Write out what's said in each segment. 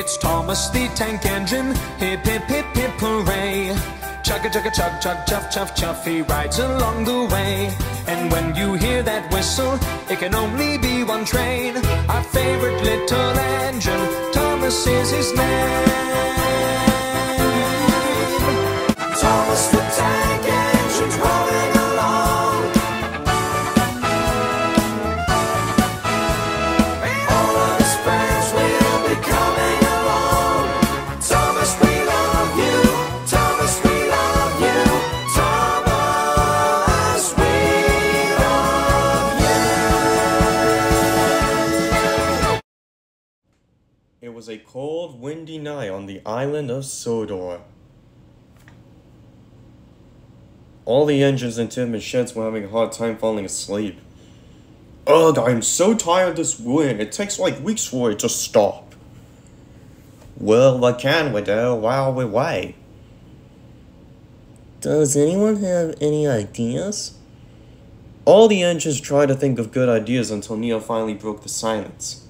It's Thomas the Tank Engine, hip hip hip hip hooray. Chugga chugga chug chug chuff chuff chuff, he rides along the way. And when you hear that whistle, it can only be one train. Our favorite little engine, Thomas is his name. Thomas the Tank Engine's rolling along. All of his friends will be coming along. Thomas, we love you. Thomas, we love you. Thomas, we love you. It was a cold, windy night on the island of Sodor. All the engines in Tim and sheds were having a hard time falling asleep. Ugh, I'm so tired of this wind. It takes like weeks for it to stop. Well, what can we do while we wait? Does anyone have any ideas? All the engines tried to think of good ideas until Neo finally broke the silence.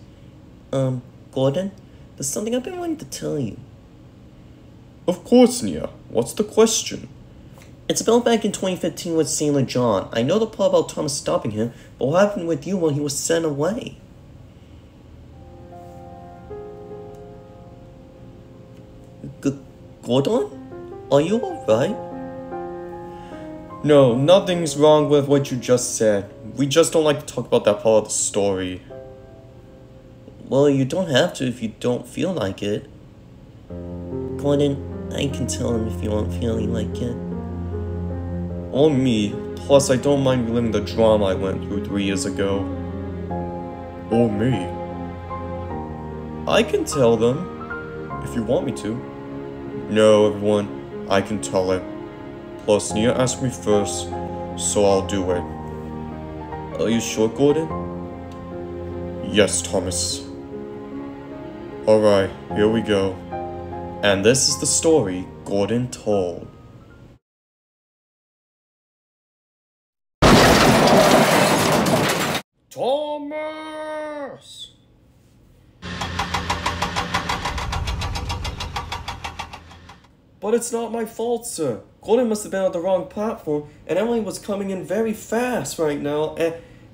Gordon, there's something I've been wanting to tell you. Of course, Neo. What's the question? It's about back in 2015 with Sailor John. I know the part about Thomas stopping him, but what happened with you when he was sent away? Gordon? Are you alright? No, nothing's wrong with what you just said. We just don't like to talk about that part of the story. Well, you don't have to if you don't feel like it. Gordon, I can tell him if you aren't feeling like it. Or me. Plus, I don't mind reliving the drama I went through 3 years ago. Or me. I can tell them, if you want me to. No, everyone, I can tell it. Plus, Nia asked me first, so I'll do it. Are you sure, Gordon? Yes, Thomas. Alright, here we go. And this is the story Gordon told. Thomas! But it's not my fault, sir. Gordon must have been on the wrong platform, and Emily was coming in very fast right now,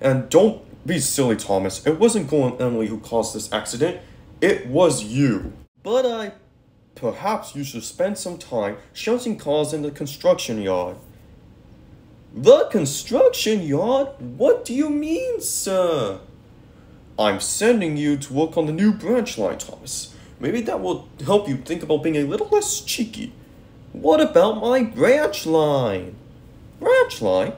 and don't be silly, Thomas. It wasn't Gordon and Emily who caused this accident. It was you. But perhaps you should spend some time shunting cars in the construction yard. The construction yard? What do you mean, sir? I'm sending you to work on the new branch line, Thomas. Maybe that will help you think about being a little less cheeky. What about my branch line? Branch line?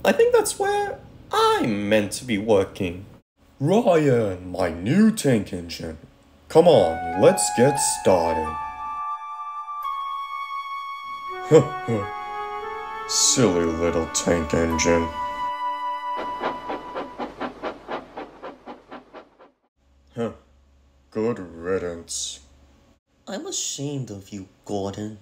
I think that's where I'm meant to be working. Ryan, my new tank engine. Come on, let's get started. Silly little tank engine. Good riddance. I'm ashamed of you, Gordon.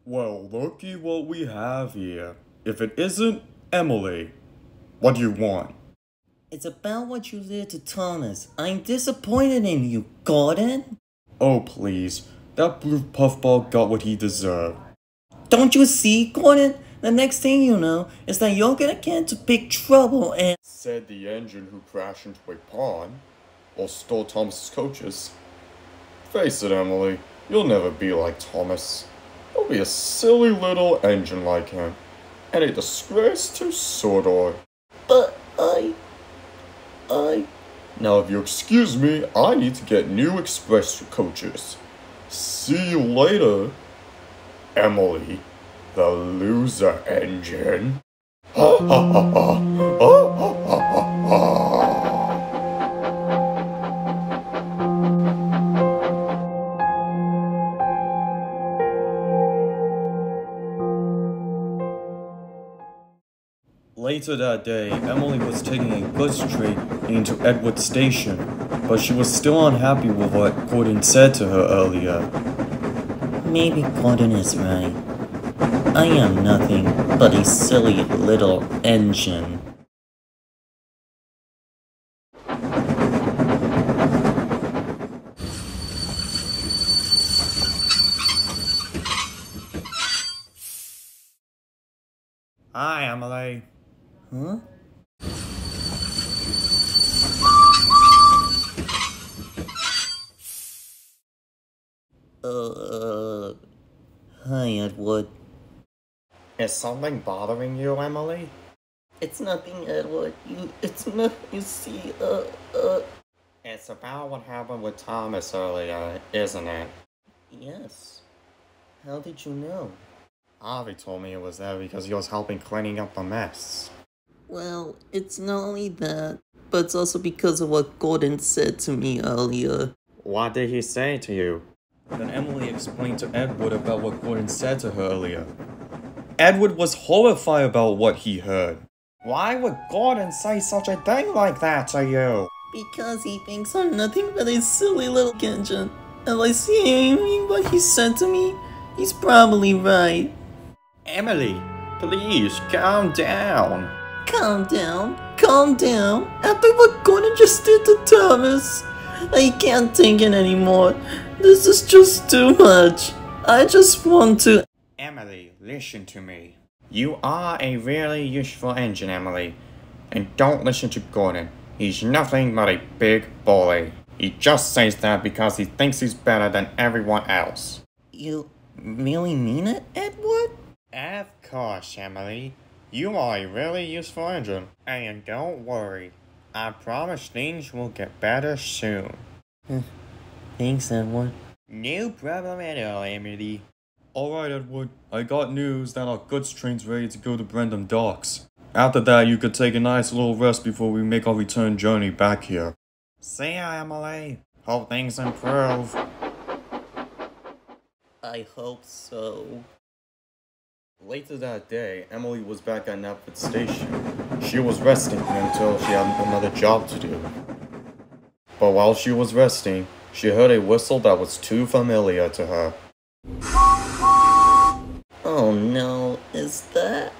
Well, looky what we have here. If it isn't Emily, what do you want? It's about what you did to Thomas. I'm disappointed in you, Gordon. Oh, please. That blue puffball got what he deserved. Don't you see, Gordon? The next thing you know is that you're gonna get into big trouble and... Said the engine who crashed into a pond, or stole Thomas's coaches. Face it, Emily. You'll never be like Thomas. You'll be a silly little engine like him, and a disgrace to Sodor. But Now, if you excuse me, I need to get new express coaches. See you later, Emily, the loser engine. Ha ha ha ha. Ha ha ha ha ha. Later that day, Emily was taking a goods train into Edward Station, but she was still unhappy with what Gordon said to her earlier. Maybe Gordon is right. I am nothing but a silly little engine. Hi, Emily. Huh? Hi, Edward. Is something bothering you, Emily? It's nothing, Edward. You see, It's about what happened with Thomas earlier, isn't it? Yes. How did you know? Avi told me it was there because he was helping cleaning up the mess. Well, it's not only that, but it's also because of what Gordon said to me earlier. What did he say to you? Then Emily explained to Edward about what Gordon said to her earlier. Edward was horrified about what he heard. Why would Gordon say such a thing like that to you? Because he thinks I'm nothing but a silly little engine. And by seeing what he said to me, he's probably right. Emily, please calm down. Calm down, calm down. After what Gordon just did to Thomas, I can't take it anymore. This is just too much. I just want to... Emily, listen to me. You are a really useful engine, Emily. And don't listen to Gordon. He's nothing but a big bully. He just says that because he thinks he's better than everyone else. You really mean it, Edward? Of course, Emily. You are a really useful engine. And don't worry. I promise things will get better soon. Thanks, Edward. No problem at all, Emily. Alright, Edward, I got news that our goods train's ready to go to Brandon Docks. After that, you could take a nice little rest before we make our return journey back here. See ya, Emily. Hope things improve. I hope so. Later that day, Emily was back at Knapford Station. She was resting until she had another job to do. But while she was resting, she heard a whistle that was too familiar to her. Oh no, is that?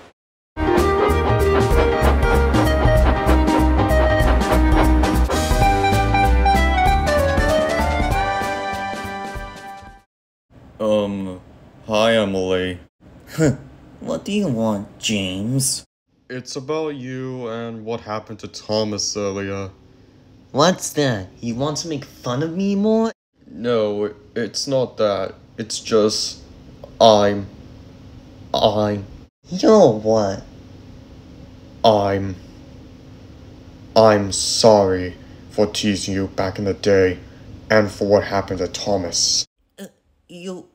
Hi Emily. What do you want, James? It's about you and what happened to Thomas earlier. What's that? You want to make fun of me more? No, it's not that. It's just... I'm You're what? I'm sorry for teasing you back in the day and for what happened to Thomas. You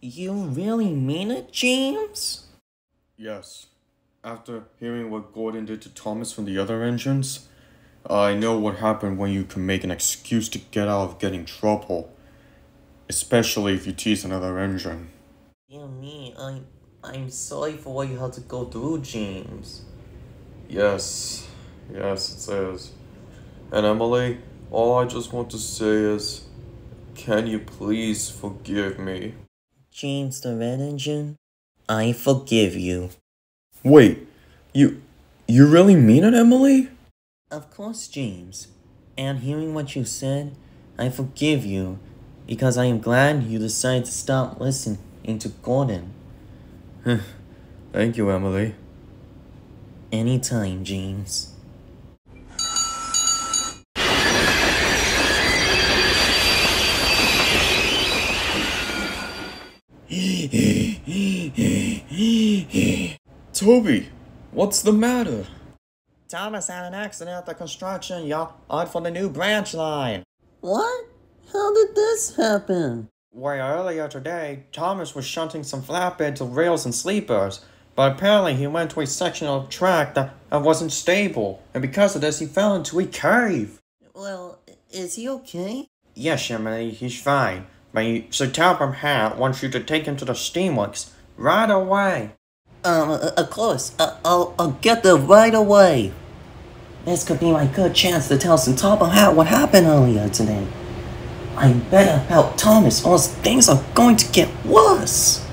really mean it, James? Yes. After hearing what Gordon did to Thomas from the other engines, I know what happened when you can make an excuse to get out of getting trouble. Especially if you tease another engine. Dear me, I'm sorry for what you had to go through, James. Yes, it is. And Emily, all I just want to say is, can you please forgive me? James the Red Engine, I forgive you. Wait, you really mean it, Emily? Of course, James. And hearing what you said, I forgive you, because I am glad you decided to stop listening to Gordon. Thank you, Emily. Anytime, James. Toby, what's the matter? Thomas had an accident at the construction yard for the new branch line. What? How did this happen? Where earlier today, Thomas was shunting some flatbed to rails and sleepers, but apparently he went to a section of track that wasn't stable, and because of this he fell into a cave. Well, is he okay? Yes, Emily, he's fine, but Sir Talbot Hat wants you to take him to the steamworks right away. Of course. I'll get there right away. This could be my good chance to tell Sir Talbot Hat what happened earlier today. I better help Thomas or else things are going to get worse.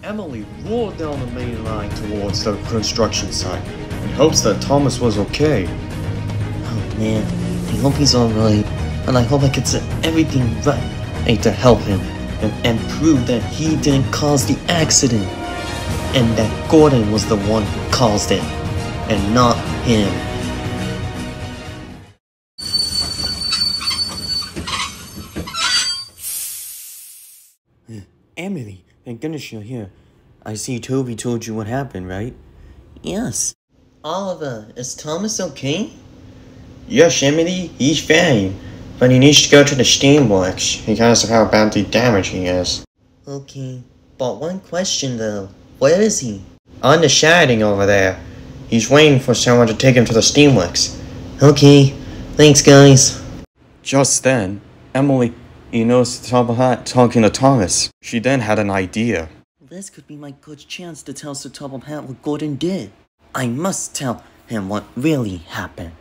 Emily roared down the main line towards the construction site in hopes that Thomas was okay. Oh man, I hope he's alright, and I hope I can set everything right to help him and prove that he didn't cause the accident, and that Gordon was the one who caused it, and not him. Emily, thank goodness you're here. I see Toby told you what happened, right? Yes. Oliver, is Thomas okay? Yes, Emily, he's fine, but he needs to go to the steamworks because of how badly damaged he is. Okay, but one question though. Where is he? On the siding over there. He's waiting for someone to take him to the steamworks. Okay, thanks guys. Just then, Emily noticed the top of hat talking to Thomas. She then had an idea. This could be my good chance to tell Sir Top of Hat what Gordon did. I must tell him what really happened.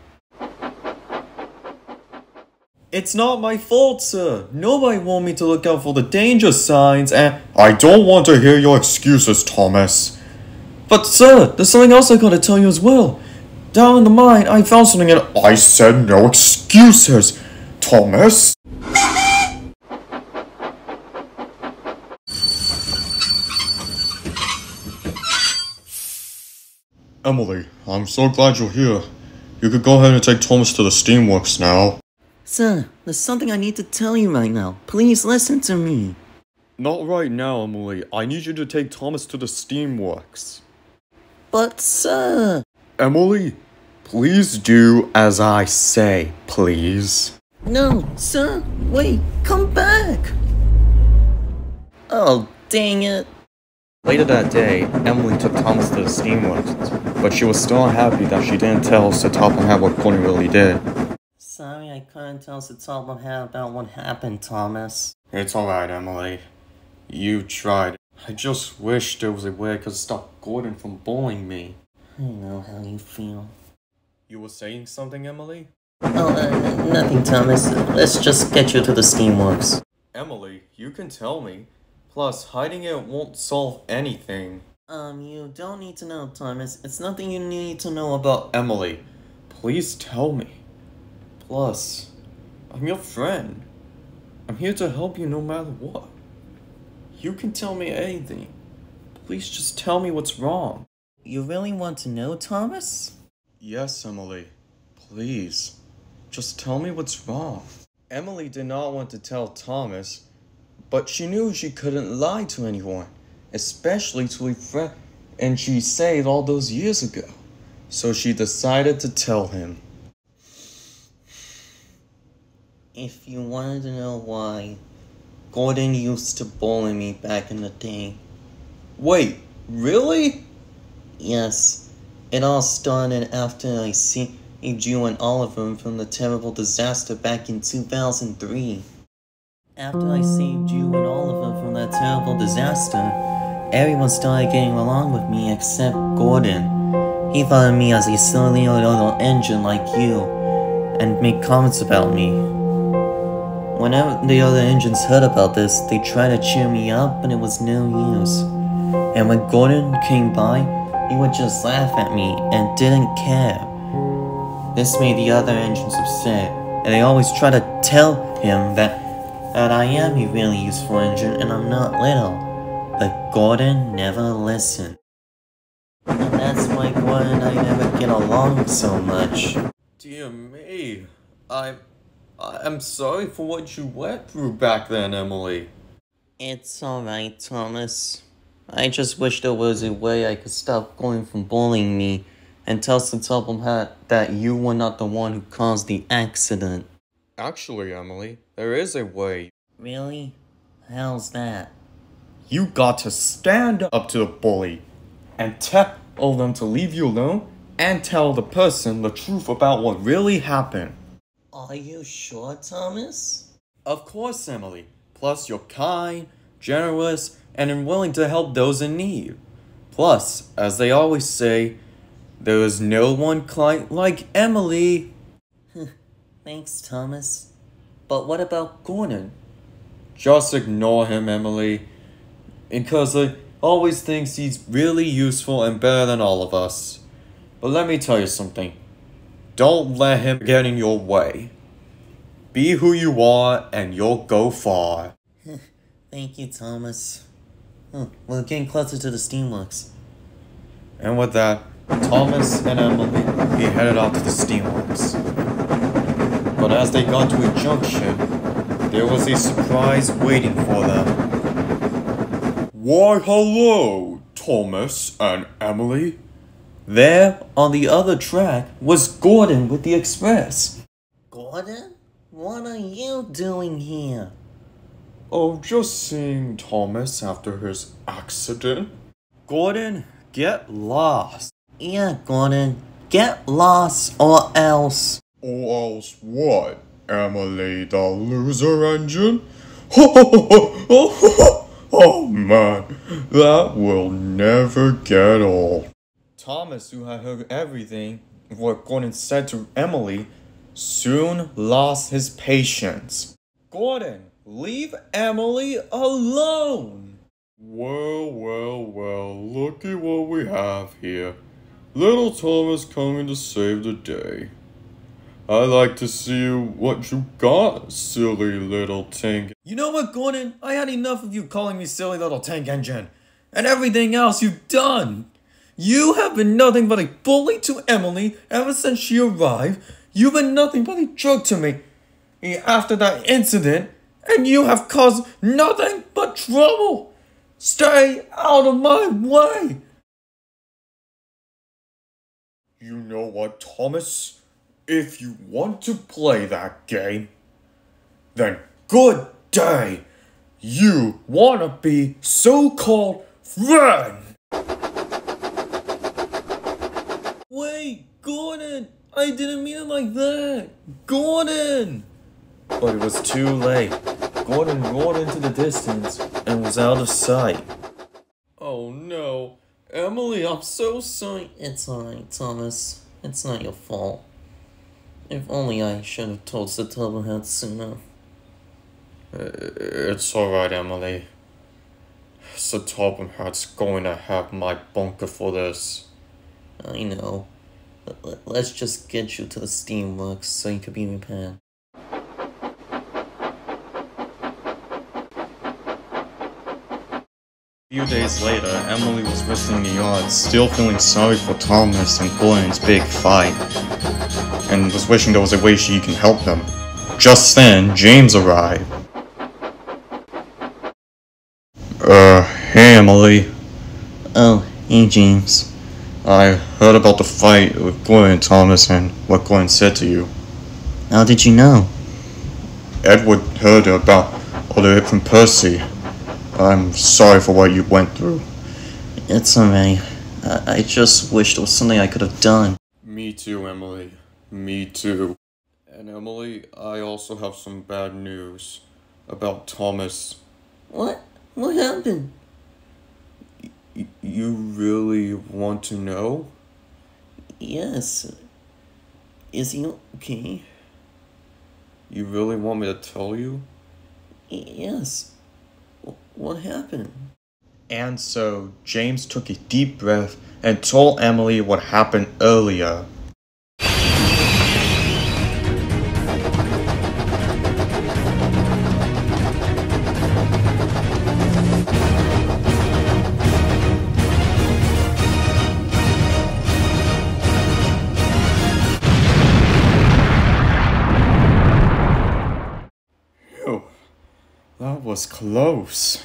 It's not my fault, sir. Nobody wanted me to look out for the danger signs and— I don't want to hear your excuses, Thomas. But sir, there's something else I gotta tell you as well. Down in the mine, I found something and— I said no excuses, Thomas. Emily, I'm so glad you're here. You could go ahead and take Thomas to the steamworks now. Sir, there's something I need to tell you right now. Please listen to me. Not right now, Emily. I need you to take Thomas to the steamworks. But sir... Emily, please do as I say, please. No, sir, wait, come back. Oh, dang it. Later that day, Emily took Thomas to the steamworks, but she was still unhappy that she didn't tell Sir Top of Hat what Gordon really did. Sorry I couldn't tell Sir Top of Hat about what happened, Thomas. It's alright, Emily. You tried. I just wish there was a way I could stop Gordon from bullying me. I know how you feel. You were saying something, Emily? Oh, nothing, Thomas. Let's just get you to the steamworks. Emily, you can tell me. Plus, hiding it won't solve anything. You don't need to know, Thomas. It's nothing you need to know about. Emily, please tell me. Plus, I'm your friend. I'm here to help you no matter what. You can tell me anything. Please just tell me what's wrong. You really want to know, Thomas? Yes, Emily. Please. Just tell me what's wrong. Emily did not want to tell Thomas, but she knew she couldn't lie to anyone, especially to a friend, and she said all those years ago. So she decided to tell him. If you wanted to know why, Gordon used to bully me back in the day. Wait, really? Yes, it all started after I saved you and Oliver from the terrible disaster back in 2003. After I saved you and Oliver from that terrible disaster, everyone started getting along with me except Gordon. He thought of me as a silly little engine like you, and made comments about me. Whenever the other engines heard about this, they tried to cheer me up, but it was no use. And when Gordon came by, he would just laugh at me and didn't care. This made the other engines upset, and they always tried to tell him that I am a really useful engine and I'm not little. But Gordon never listened. And that's why Gordon and I never get along so much. Dear me, I'm sorry for what you went through back then, Emily. It's alright, Thomas. I just wish there was a way I could stop Gordon from bullying me and tell Sir Top of Hat that you were not the one who caused the accident. Actually, Emily, there is a way. Really? How's that? You got to stand up to the bully and tell them to leave you alone and tell the person the truth about what really happened. Are you sure, Thomas? Of course, Emily. Plus, you're kind, generous, and willing to help those in need. Plus, as they always say, there is no one quite like Emily. Thanks, Thomas. But what about Gordon? Just ignore him, Emily. Because always thinks he's really useful and better than all of us. But let me tell you something. Don't let him get in your way. Be who you are and you'll go far. Thank you, Thomas. We're getting closer to the Steamworks. And with that, Thomas and Emily headed out to the Steamworks. But as they got to a junction, there was a surprise waiting for them. Why, hello, Thomas and Emily. There, on the other track, was Gordon with the express. Gordon? What are you doing here? Oh, just seeing Thomas after his accident. Gordon, get lost. Yeah, Gordon. Get lost or else. Or else what, Emily the loser engine? Oh man, that will never get old. Thomas, who had heard everything what Gordon said to Emily, soon lost his patience. Gordon, leave Emily alone! Well, looky what we have here. Little Thomas coming to save the day. I like to see what you got, silly little tank. You know what, Gordon? I had enough of you calling me silly little tank engine. And everything else you've done. You have been nothing but a bully to Emily ever since she arrived. You've been nothing but a jerk to me after that incident. And you have caused nothing but trouble. Stay out of my way. You know what, Thomas? If you want to play that game, then good day. You wanna be so-called friend. Wait, Gordon, I didn't mean it like that. Gordon! But it was too late. Gordon roared into the distance and was out of sight. Oh no. Emily, I'm so sorry. It's alright, Thomas. It's not your fault. If only I should have told Sodor sooner. It's alright, Emily. Sodor's going to have my bunker for this. I know. Let's just get you to the Steamworks so you can be repaired. A few days later, Emily was resting in the yard, still feeling sorry for Thomas and Gordon's big fight, and was wishing there was a way she can help them. Just then, James arrived. Hey Emily. Oh, hey James. I heard about the fight with Gordon and Thomas and what Gordon said to you. How did you know? Edward heard about all the hit from Percy. I'm sorry for what you went through. It's alright. I just wish there was something I could have done. Me too, Emily. Me too. And Emily, I also have some bad news about Thomas. What? What happened? You really want to know? Yes. Is he okay? You really want me to tell you? Yes. What happened? And so, James took a deep breath and told Emily what happened earlier. Phew, that was close.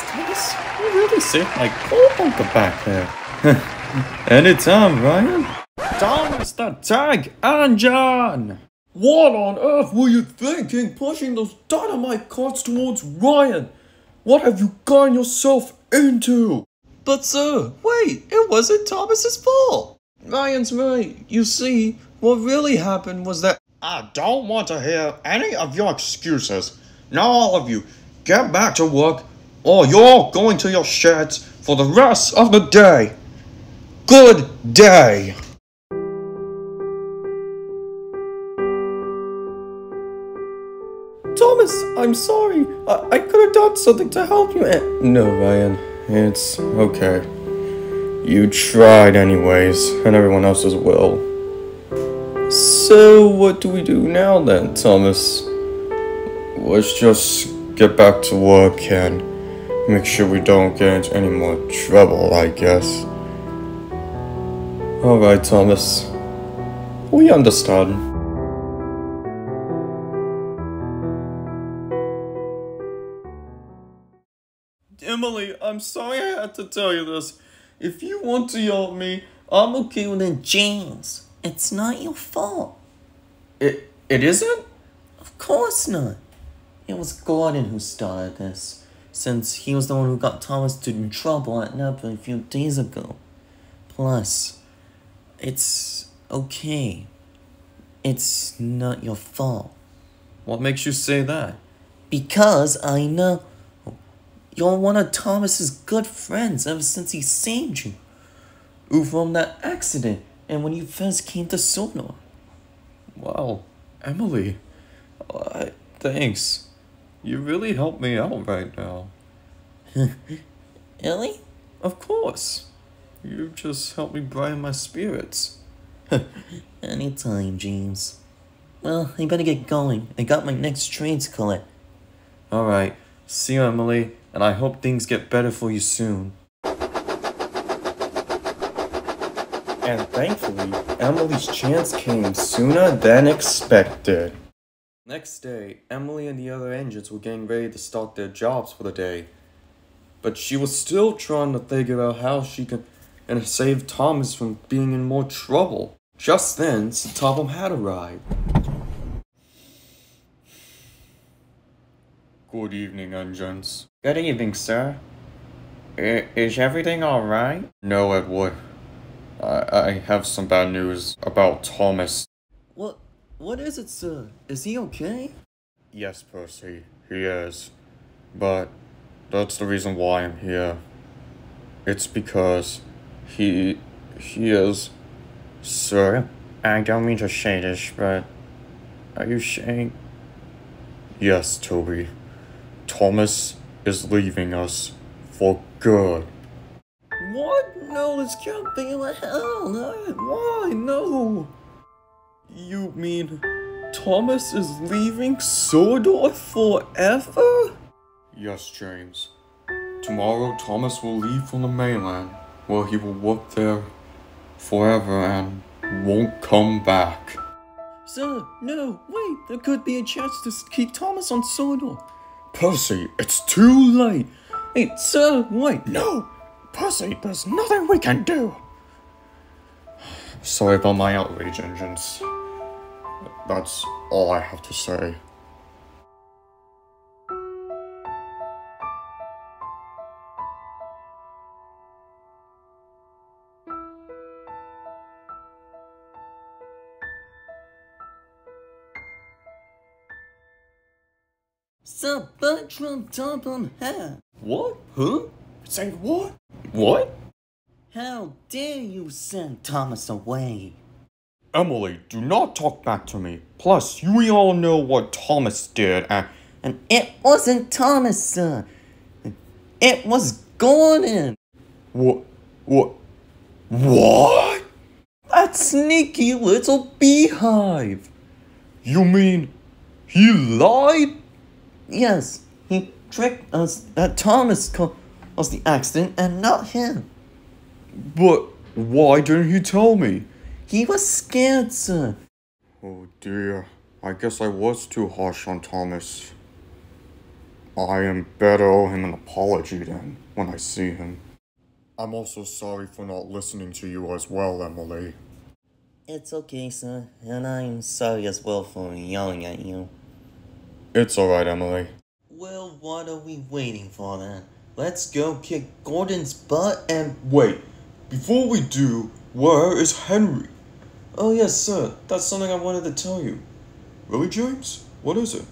Thomas, you really saved my cool bunker back there. Anytime, Ryan. Thomas the Tank Engine! What on earth were you thinking pushing those dynamite carts towards Ryan? What have you gotten yourself into? But sir, wait, it wasn't Thomas's fault. Ryan's right. You see, what really happened was that I don't want to hear any of your excuses. Now all of you, get back to work, or you're going to your sheds for the rest of the day. Good day. Thomas, I'm sorry. I could have done something to help you. No, Ryan, it's okay. You tried anyways, and everyone else as well. So, what do we do now then, Thomas? Let's just get back to work and make sure we don't get into any more trouble, I guess. Alright, Thomas. We understand. Emily, I'm sorry I had to tell you this. If you want to yell at me, I'm okay with it. James, it's not your fault. It isn't? Of course not. It was Gordon who started this, since he was the one who got Thomas in trouble at Napa a few days ago. Plus, it's okay. It's not your fault. What makes you say that? Because I know you're one of Thomas's good friends ever since he saved you. From that accident and when you first came to Sodor. Wow, Emily. Thanks. You really helped me out right now. Ellie? Of course. You just helped me brighten my spirits. Anytime, James. Well, I better get going. I got my next train to collect. Alright, see you, Emily, and I hope things get better for you soon. And thankfully, Emily's chance came sooner than expected. Next day, Emily and the other engines were getting ready to start their jobs for the day. But she was still trying to figure out how she could save Thomas from being in more trouble. Just then, Tom had arrived. Good evening, engines. Good evening, sir. Is everything alright? No, Edward. I have some bad news about Thomas. What is it, sir? Is he okay? Yes, Percy, he is. But that's the reason why I'm here. It's because he is... Sir, I don't mean to say this, but are you saying... Yes, Toby. Thomas is leaving us for good. What? No, this can't be the hell. No. Why? No. You mean Thomas is leaving Sodor forever? Yes, James. Tomorrow, Thomas will leave from the mainland, where he will work there forever and won't come back. Sir, no, wait. There could be a chance to keep Thomas on Sodor. Percy, it's too late. Hey, sir, wait. No! Percy, there's nothing we can do. Sorry about my outrage, engines. That's all I have to say. Sir Bertram Double Hair. What? Huh? Say what? What? How dare you send Thomas away? Emily, do not talk back to me. Plus, we all know what Thomas did And it wasn't Thomas, sir. It was Gordon. What? That sneaky little beehive. You mean he lied? Yes, he tricked us that Thomas caused the accident and not him. But why didn't he tell me? He was scared, sir. Oh dear, I guess I was too harsh on Thomas. I am better owe him an apology then, when I see him. I'm also sorry for not listening to you as well, Emily. It's okay, sir, and I'm sorry as well for yelling at you. It's alright, Emily. Well, what are we waiting for then? Let's go kick Gordon's butt and... Wait, before we do, where is Henry? Oh yes, sir, that's something I wanted to tell you. Really, James? What is it?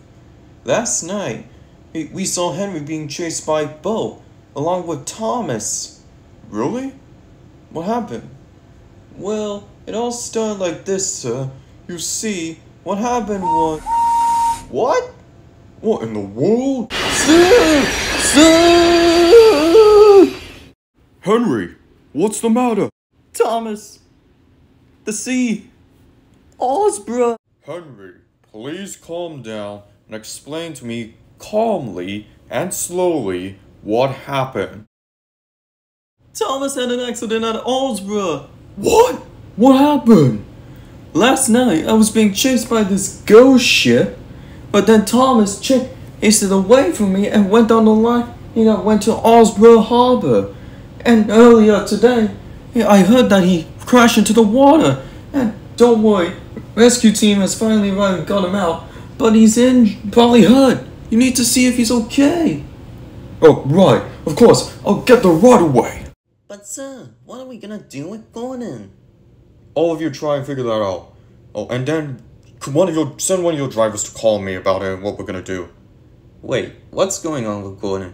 Last night, we saw Henry being chased by Bo, along with Thomas. Really? What happened? Well, it all started like this, sir. You see, what happened was... What? What in the world? Sir! Sir! Henry, what's the matter? Thomas! The sea! Osbra! Henry, please calm down and explain to me calmly and slowly what happened. Thomas had an accident at Allsborough. What? What happened? Last night, I was being chased by this ghost ship, but then Thomas chased it away from me and went on the line. Went to Allsborough Harbor. And earlier today, I heard that he crashed into the water. And don't worry, rescue team has finally arrived and got him out, but he's probably hurt. You need to see if he's okay. Oh, right. Of course. I'll get there right away. But sir, what are we gonna do with Gordon? All of you try and figure that out. Oh, and then send one of your drivers to call me about it and what we're gonna do. Wait, what's going on with Gordon?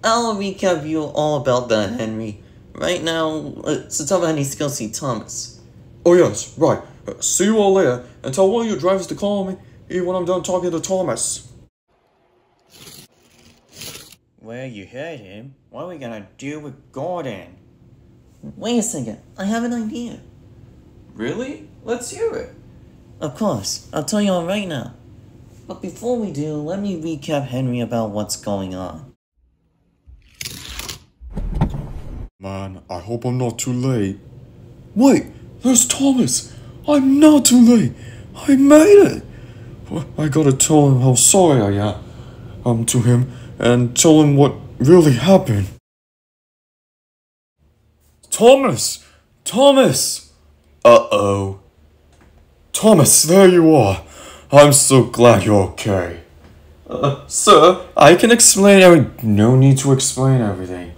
I'll recap you all about that, Henry. Right now, Sodor needs to go see Thomas. Oh yes, right. See you all later, and tell one of your drivers to call me when I'm done talking to Thomas. Well, you heard him. What are we gonna do with Gordon? Wait a second, I have an idea. Really? Let's hear it. Of course, I'll tell you all right now. But before we do, let me recap Henry about what's going on. Man, I hope I'm not too late. Wait, there's Thomas. I'm not too late. I made it. I gotta tell him how sorry I am to him and tell him what really happened. Thomas! Thomas! Uh-oh. Thomas, there you are. I'm so glad you're okay. Sir, I can explain everything. No need to explain everything.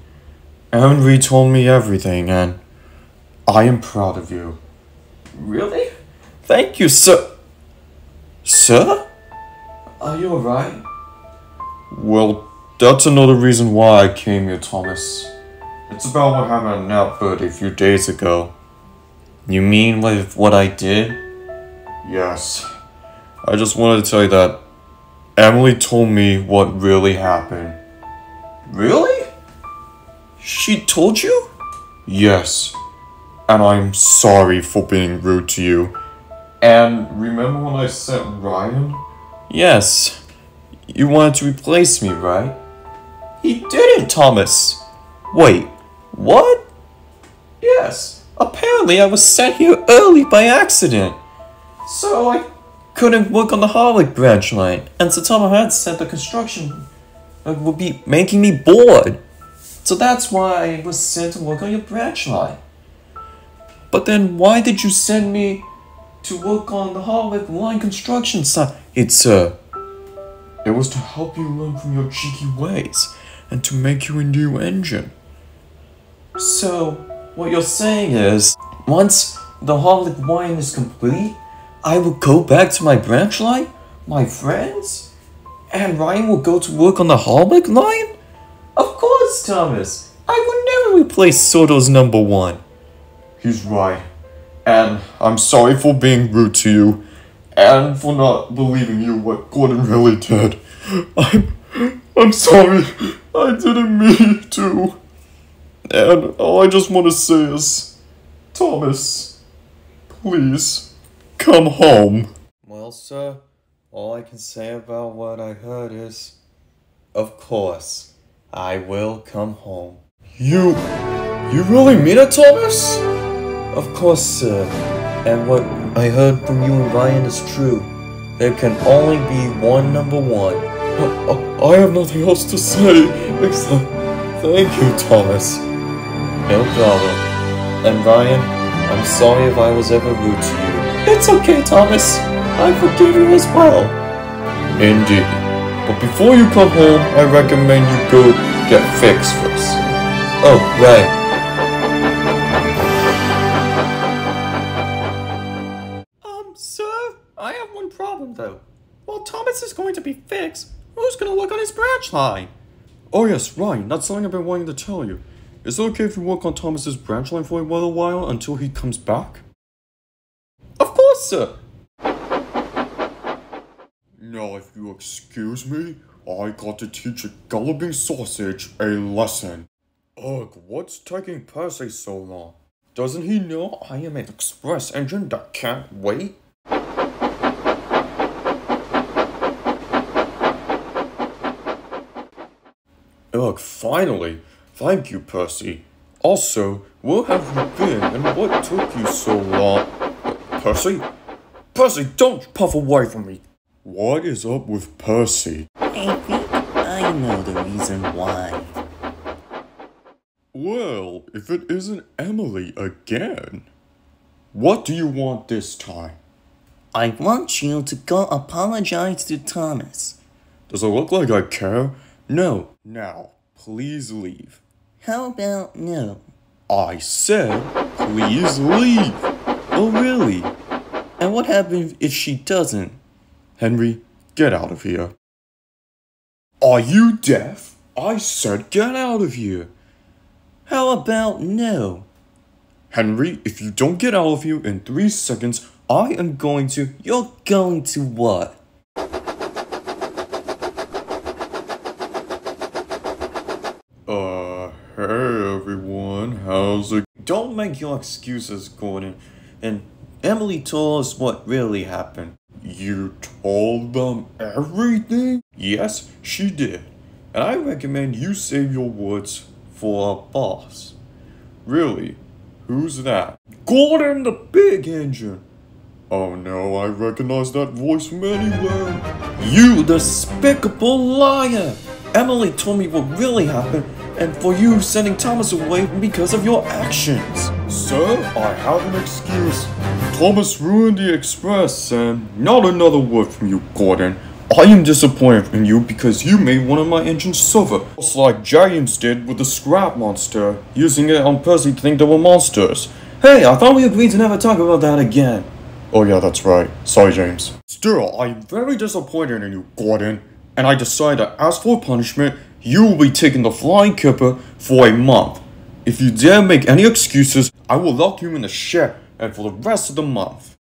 Henry told me everything, and I am proud of you. Really? Thank you, sir. Sir? Are you alright? Well, that's another reason why I came here, Thomas. It's about what happened at Knapford a few days ago. You mean with what I did? Yes. I just wanted to tell you that Emily told me what really happened. Really? She told you? Yes. And I'm sorry for being rude to you. And remember when I sent Ryan? Yes. You wanted to replace me, right? He didn't, Thomas. Wait, what? Yes. Apparently I was sent here early by accident. So I couldn't work on the Harwick branch line. And Sodor had said the construction would be making me bored. So that's why I was sent to work on your branch line. But then why did you send me to work on the Harwick line construction site? It was to help you learn from your cheeky ways and to make you a new engine. So, what you're saying is, once the Harwick line is complete, I will go back to my branch line, my friends, and Ryan will go to work on the Harwick line? Of course, Thomas. I would never replace Sodor's #1. He's right. And I'm sorry for being rude to you. And for not believing you what Gordon really did. I'm sorry. I didn't mean to. And all I just want to say is, Thomas, please, come home. Well, sir, all I can say about what I heard is, of course, I will come home. You really mean it, Thomas? Of course, sir. And what I heard from you and Ryan is true. There can only be one #1. I have nothing else to say except thank you, Thomas. No problem. And Ryan, I'm sorry if I was ever rude to you. It's okay, Thomas. I forgive you as well. Indeed. But before you come home, I recommend you go get fixed first. Oh, right. Sir, I have one problem though. While Thomas is going to be fixed, who's going to work on his branch line? Oh yes, Ryan, that's something I've been wanting to tell you. Is it okay if you work on Thomas's branch line for a little while until he comes back? Of course, sir. Now, if you excuse me, I got to teach a galloping sausage a lesson. Ugh, what's taking Percy so long? Doesn't he know I am an express engine that can't wait? Ugh, finally! Thank you, Percy. Also, where have you been and what took you so long? Percy? Percy, don't puff away from me! What is up with Percy? I think I know the reason why. Well, if it isn't Emily again. What do you want this time? I want you to go apologize to Thomas. Does it look like I care? No. Now, please leave. How about no? I said, please leave. Oh, really? And what happens if she doesn't? Henry, get out of here. Are you deaf? I said get out of here. How about no? Henry, if you don't get out of here in 3 seconds, I am going to... You're going to what? Hey everyone, how's it? Don't make your excuses, Gordon. And Emily told us what really happened. You told them everything? Yes, she did. And I recommend you save your words for our boss. Really? Who's that? Gordon the Big Engine. Oh no, I recognize that voice from anywhere. You despicable liar! Emily told me what really happened, and for you sending Thomas away because of your actions. Sir, I have an excuse. Thomas ruined the express, and not another word from you, Gordon. I am disappointed in you because you made one of my engines suffer, just like James did with the scrap monster, using it on Percy to think they were monsters. Hey, I thought we agreed to never talk about that again. Oh yeah, that's right. Sorry, James. Still, I'm very disappointed in you, Gordon, and I decided that as for punishment, you will be taking the flying kipper for a month. If you dare make any excuses, I will lock you in the shed and for the rest of the month.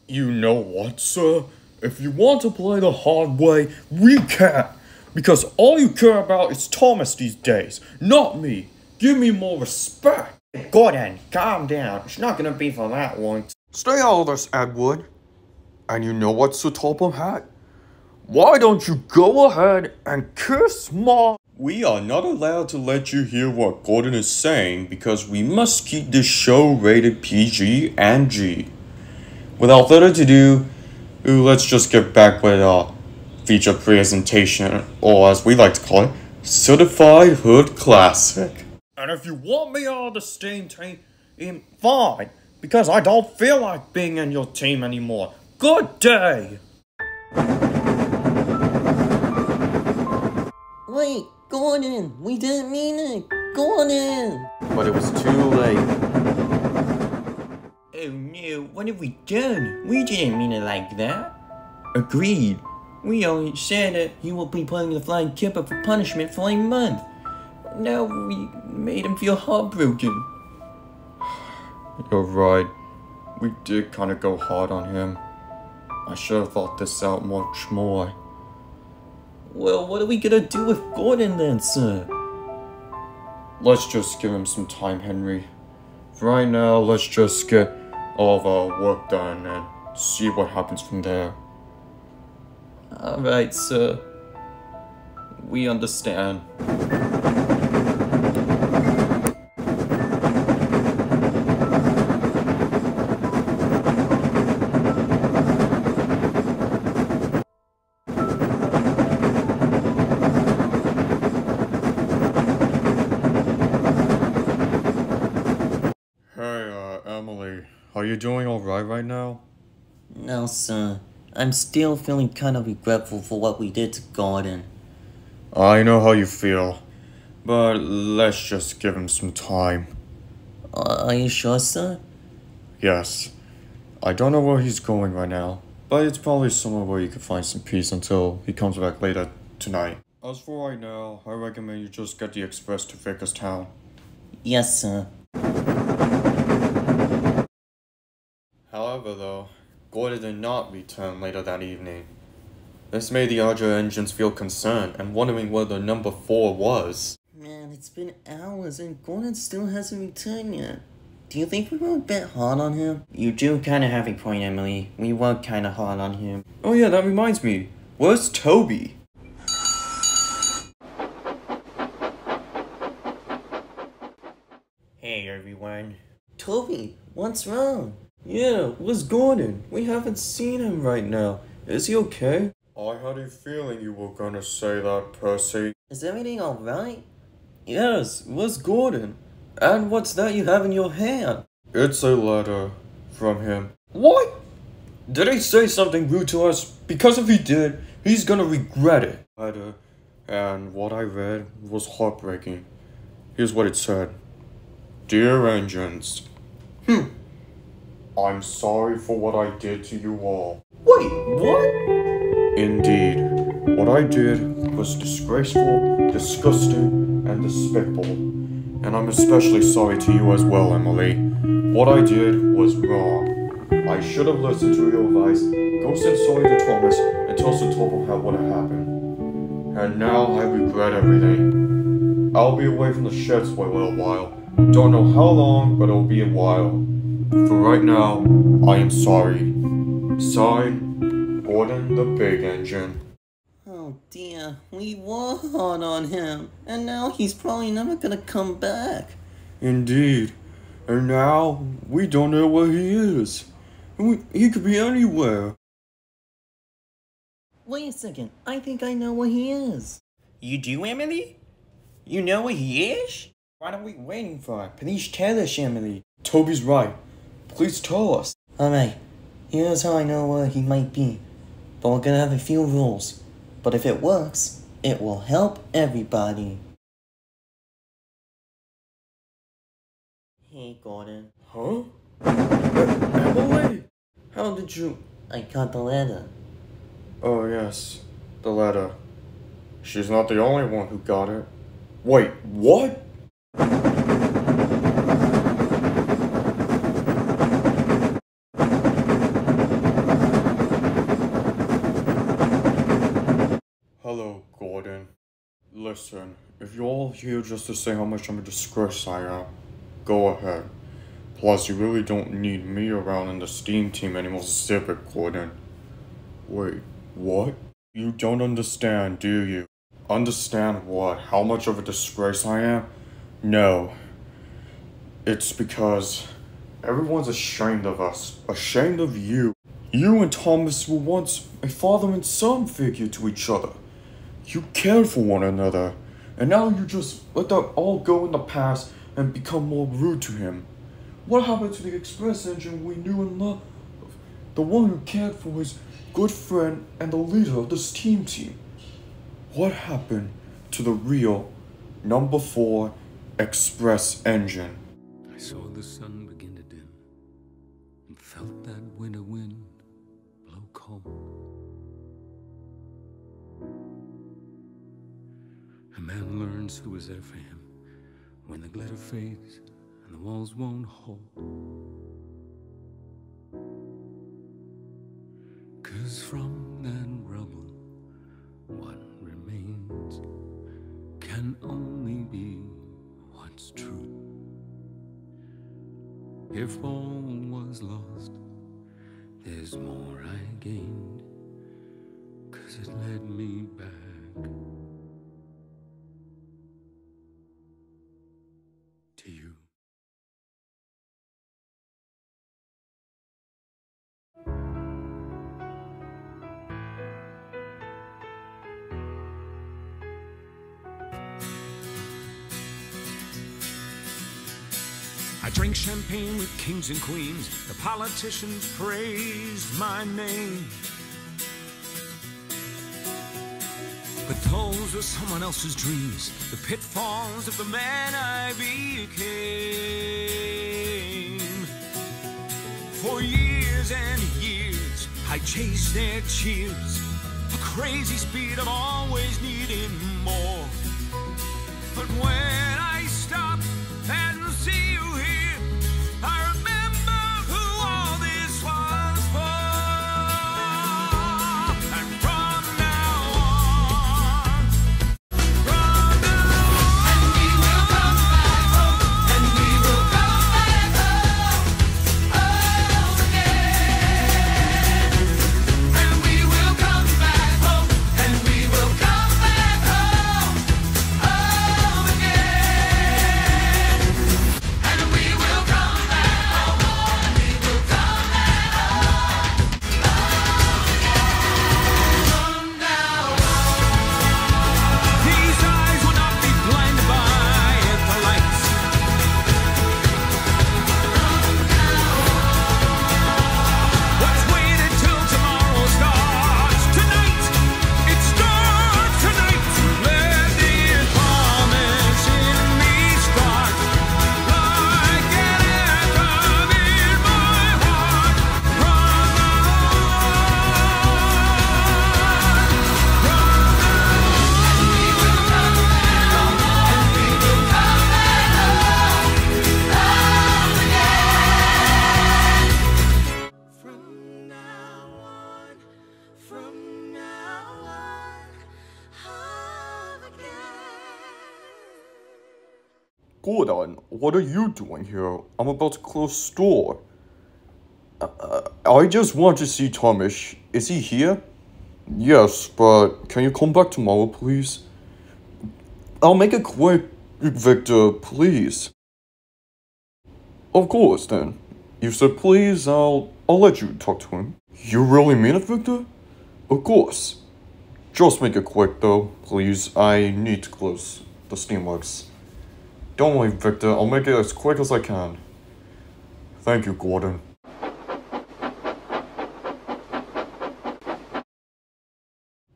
You know what, sir? If you want to play the hard way, we can. Because all you care about is Thomas these days, not me. Give me more respect. Gordon, calm down. It's not gonna be for that long. Stay out of this, Edward. And you know what's the top of hat? Why don't you go ahead and kiss Mom? We are not allowed to let you hear what Gordon is saying because we must keep this show rated PG and G. Without further ado, let's just get back with our feature presentation, or as we like to call it, Certified Hood Classic. And if you want me on the steam team, fine, because I don't feel like being in your team anymore. Good day! Wait, Gordon, we didn't mean it. Gordon! But it was too late. Oh no, what have we done? We didn't mean it like that. Agreed. We only said that he will be playing the flying kipper for punishment for a month. Now we made him feel heartbroken. You're right. We did kind of go hard on him. I should have thought this out much more. Well, what are we gonna do with Gordon then, sir? Let's just give him some time, Henry. For right now, let's just get all of our work done and see what happens from there. Alright, sir. We understand. Emily, are you doing alright right now? No, sir. I'm still feeling kind of regretful for what we did to Gordon. I know how you feel, but let's just give him some time. Are you sure, sir? Yes. I don't know where he's going right now, but it's probably somewhere where you can find some peace until he comes back later tonight. As for right now, I recommend you just get the express to Vickers-town. Yes, sir. However, though, Gordon did not return later that evening. This made the other engines feel concerned and wondering where the number 4 was. Man, it's been hours and Gordon still hasn't returned yet. Do you think we were a bit hard on him? You do kind of have a point, Emily. We were kind of hard on him. Oh yeah, that reminds me. Where's Toby? Hey everyone. Toby, what's wrong? Yeah, where's Gordon? We haven't seen him right now. Is he okay? I had a feeling you were gonna say that, Percy. Is everything alright? Yes, where's Gordon? And what's that you have in your hand? It's a letter from him. What? Did he say something rude to us? Because if he did, he's gonna regret it. Letter, and what I read was heartbreaking. Here's what it said. Dear engines. I'm sorry for what I did to you all. Wait, what? Indeed, what I did was disgraceful, disgusting, and despicable. And I'm especially sorry to you as well, Emily. What I did was wrong. I should have listened to your advice, go send sorry to Thomas, and tell Sir Toby what happened. And now I regret everything. I'll be away from the sheds for a little while. Don't know how long, but it'll be a while. For right now, I am sorry. Signed, Gordon the Big Engine. Oh dear, we were hard on him, and now he's probably never gonna come back. Indeed. And now, we don't know where he is. He could be anywhere. Wait a second, I think I know where he is. You do, Emily? You know where he is? What are we waiting for? Please tell us, Emily. Toby's right. Please tell us. Alright, here's how I know where he might be. But we're gonna have a few rules. But if it works, it will help everybody. Hey, Gordon. Huh? Emily? How did you... I got the letter. Oh, yes. The letter. She's not the only one who got it. Wait, what? Hello, Gordon. Listen, if you're all here just to say how much of a disgrace I am, go ahead. Plus, you really don't need me around in the STEAM team anymore, zip it, Gordon. Wait, what? You don't understand, do you? Understand what? How much of a disgrace I am? No. It's because everyone's ashamed of us. Ashamed of you. You and Thomas were once a father and son figure to each other. You cared for one another. And now you just let that all go in the past and become more rude to him. What happened to the express engine we knew and loved? The one who cared for his good friend and the leader of the STEAM team. What happened to the real number 4 express engine? I saw the sun begin to dim and felt that winter wind blow cold. A man learns who is there for him when the glitter fades and the walls won't hold. 'Cause from that rubble, what remains can only be what's true. If all was lost, there's more I gained, 'cause it led me back to you. I drink champagne with kings and queens. The politicians praised my name. But those were someone else's dreams, the pitfalls of the man I became. For years and years, I chased their cheers, a crazy speed of always needing more. But when I stop and see you here, I remember who all this was for. Gordon, what are you doing here? I'm about to close the store. I just want to see Thomas. Is he here? Yes, but can you come back tomorrow, please? I'll make it quick, Victor, please. Of course, then. You said please, I'll let you talk to him. You really mean it, Victor? Of course. Just make it quick, though, please. I need to close the Steamworks. Don't worry, Victor. I'll make it as quick as I can. Thank you, Gordon.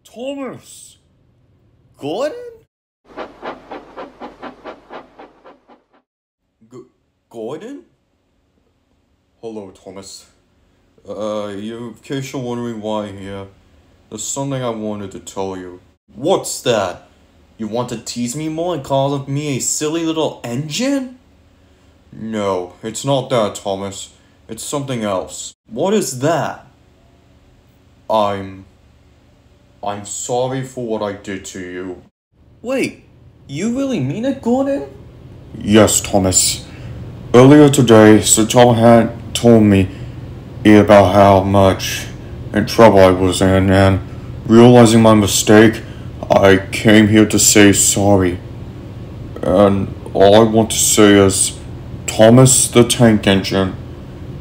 Thomas! Gordon? Gordon? Hello, Thomas. In case you're wondering why I'm here, there's something I wanted to tell you. What's that? You want to tease me more and call me a silly little engine? No, it's not that, Thomas. It's something else. What is that? I'm sorry for what I did to you. Wait, you really mean it, Gordon? Yes, Thomas. Earlier today, Sodor had told me about how much in trouble I was in, and realizing my mistake, I came here to say sorry. And all I want to say is, Thomas the Tank Engine,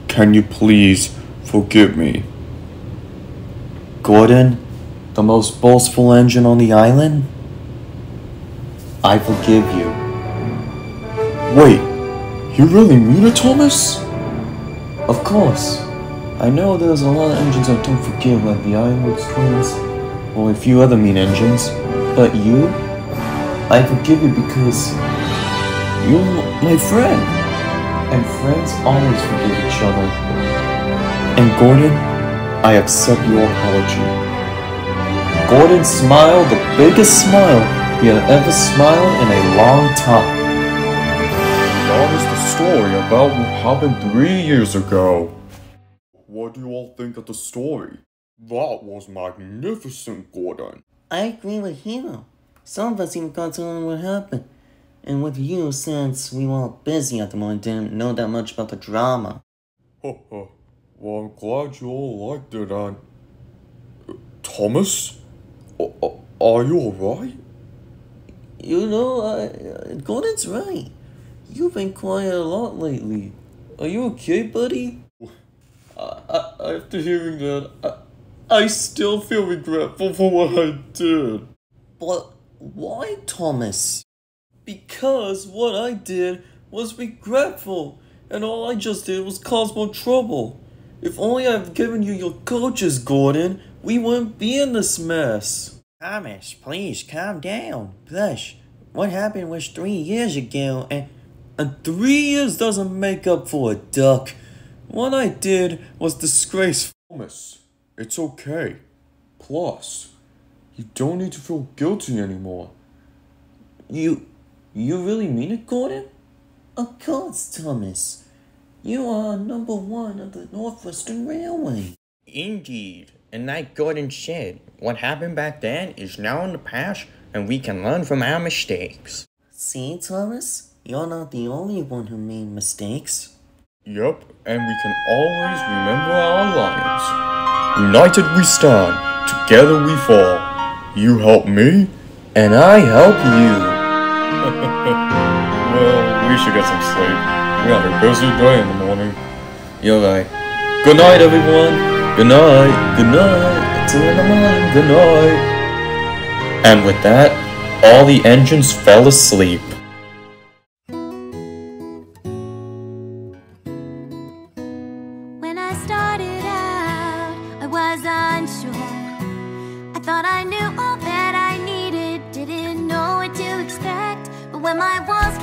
can you please forgive me? Gordon, the most boastful engine on the island? I forgive you. Wait, you really mean it, Thomas? Of course. I know there's a lot of engines I don't forgive, like the Ironworks twins, or a few other mean engines, but you? I forgive you because you're my friend. And friends always forgive each other. And Gordon, I accept your apology. Gordon smiled the biggest smile he had ever smiled in a long time. That is the story about what happened 3 years ago. What do you all think of the story? That was magnificent, Gordon. I agree with you. Some of us even got to learn what happened. And with you, since we were all busy at the moment, didn't know that much about the drama. Well, I'm glad you all liked it, and... Thomas? Are you alright? You know, Gordon's right. You've been quiet a lot lately. Are you okay, buddy? After hearing that, I still feel regretful for what I did. But why, Thomas? Because what I did was regretful, and all I just did was cause more trouble. If only I'd given you your coaches, Gordon, we wouldn't be in this mess. Thomas, please calm down. Plush, what happened was 3 years ago, and 3 years doesn't make up for a duck. What I did was disgraceful. Thomas, it's okay. Plus, you don't need to feel guilty anymore. You really mean it, Gordon? of course, Thomas. You are #1 of the Northwestern Railway. Indeed. And like Gordon said, what happened back then is now in the past, and we can learn from our mistakes. See, Thomas? You're not the only one who made mistakes. Yep, and we can always remember our alliance. United we stand, together we fall. You help me, and I help you. Well, we should get some sleep. We have a busy day in the morning. You're right. Good night, everyone. Good night. Good night. Till in the morning. Good night. And with that, all the engines fell asleep. When I started out, I was unsure. I thought I knew all that I needed, didn't know what to expect. But when my walls